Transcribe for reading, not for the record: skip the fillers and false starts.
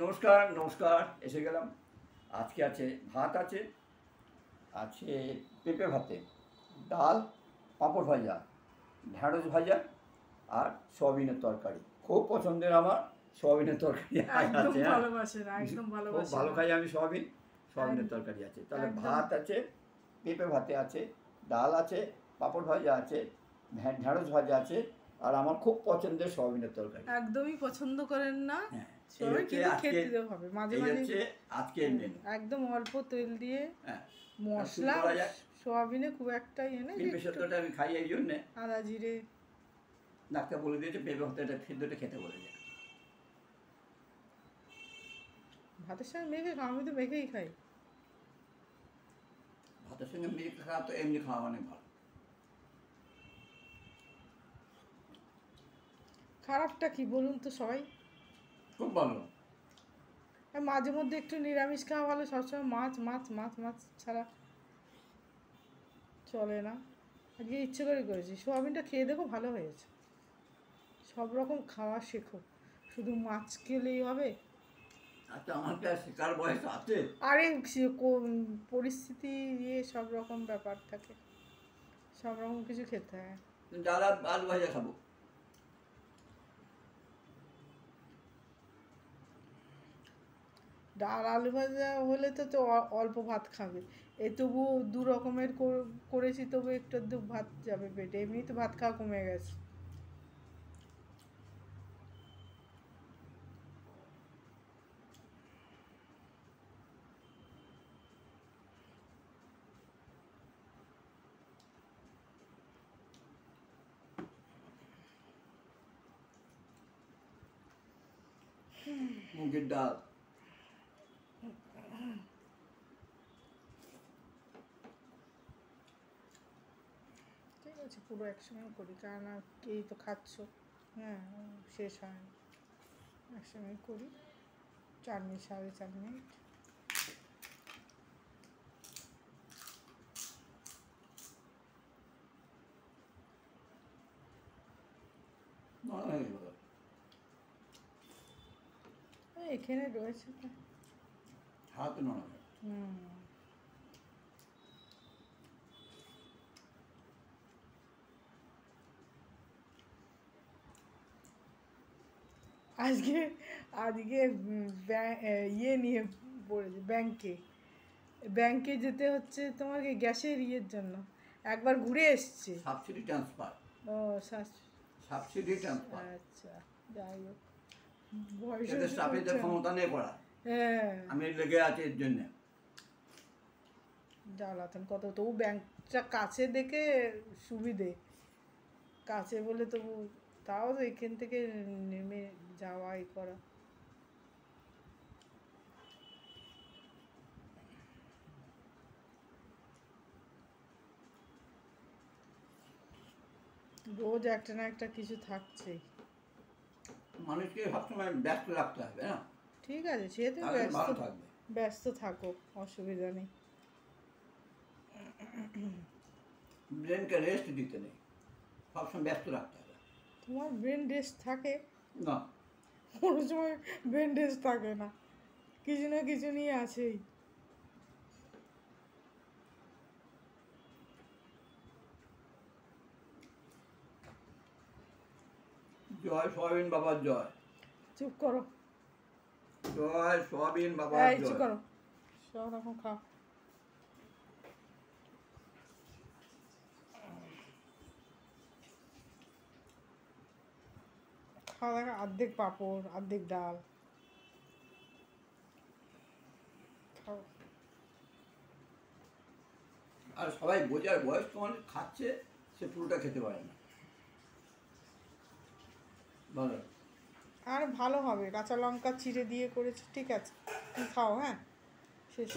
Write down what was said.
নমস্কার নমস্কার এসে গেলাম। আজকে আছে ভাত, আছে পেঁপে ভাতে, ডাল, পাঁপড় ভাজা, ঢ্যাঁড়স ভাজা আর সয়াবিনের তরকারি। খুব পছন্দের আমার সয়াবিনের তরকারি একদম আছে। ভালোবাসেন, একদম খুব ভালোবাসেন। ভালো খাই আমি সয়াবিনের তরকারি আছে। তাহলে একদম। ভাত আছে, পেঁপে ভাতে আছে, ডাল আছে, পাঁপড় ভাজা আছে, ঢ্যাঁড়স ভাজা আছে, আর আমার খুব পছন্দের সয়াবিনের তরকারি। একদমই পছন্দ করেন না? হ্যাঁ, সবাই কিন্তু খেতে দেওয়া হবে মাঝে এই মাঝে। হচ্ছে আজকের মেনু। একদম অল্প তেল দিয়ে হ্যাঁ, মশলা শুরু করা যাক। সোয়াবিনে খুব একটা না, পেঁপে সেদ্ধটা আমি খাই এই জন্যে, আদা জিরে। ডাক্তার বলে দিয়েছে পেঁপে সেদ্ধটা খেতে বলেছে। ভাতের সঙ্গে মেখে খাও, আমি তো মেখেই খাই। ভাতের সঙ্গে মেখে খাওয়া তো এমনি খাওয়া অনেক ভালো। খারাপটা কি বলুন তো সবাই? খুব ভালো। আর মাঝে মধ্যে একটু নিরামিষ খাওয়া ভালো, সবসময় মাছ মাছ মাছ মাছ ছাড়া চলে না। আজকে ইচ্ছে করে করেছি, সোয়াবিনটা খেয়ে দেখো ভালো হয়েছে। সব রকম খাওয়া শেখো, শুধু মাছ খেলেই হবে? আচ্ছা, আমার কি আর শেখার বয়স আছে? আরে পরিস্থিতি দিয়ে সব রকম ব্যাপার থাকে, সব রকম কিছু খেতে হয়। ডাল আর আলু ভাজা খাবো। ডাল আলু ভাজা হলে তো তো অল্প ভাত খাবে। এ তবু দু রকমের করেছি, তবু একটু আধটু ভাত যাবে পেটে, এমনি তো ভাত খাওয়া কমে গেছে। মুগের ডাল। ঠিক আছে, পুরো একসঙ্গে করি, কারণ এই তো খাচ্ছ। হ্যাঁ, শেষ হয় না, একসঙ্গে করি। 4 মিনিট, 4.5 মিনিট। এখানে রয়েছে তো। হাত নরম। আজকে আজকে ইয়ে নিয়ে পড়েছে, ব্যাংকে যেতে হচ্ছে তোমার কি গ্যাসের ইয়ের জন্য। একবার ঘুরে এসছে। Subsidy transfer. ও সাবসিডি ট্রান্সফার। আচ্ছা, যাই হোক, বয়স এদের স্টাফেদের ক্ষমতা নেই করা। হ্যাঁ, আমি লেগে আছি এর জন্য। জ্বালাতন কত, তবু ব্যাংকটা কাছে দেখে সুবিধে, কাছে বলে তবু, তাও তো এখান থেকে নেমে যাওয়াই করা। রোজ একটা না একটা কিছু থাকছেই। মানুষকে সবসময় ব্যস্ত রাখতে হবে, না? ঠিক আছে, সে তো ভালো থাকবে। ব্যস্ত থাকো, অসুবিধা নেই। ব্রেনকে রেস্ট দিতে নেই, সবসময় ব্যস্ত রাখতে হবে। তোমার ব্রেন রেস্ট থাকে না, কোনো সময় ব্রেন রেস্ট থাকে না, কিছু না কিছু নিয়ে আছেই। জয় সোয়াবিন বাবার জয়। চুপ করো, জয় সোয়াবিন বাবার চুপ জয়। করো, সব রকম খাও। খাওয়া দেখা, অর্ধেক পাঁপড়, অর্ধেক ডাল খাও। আর সবাই বোঝার বয়স্ক মানুষ খাচ্ছে, সে পুরোটা খেতে পারে না। ভালো। আর ভালো হবে, কাঁচা লঙ্কা চিড়ে দিয়ে করেছি, ঠিক আছে, তুমি খাও। হ্যাঁ, শেষ।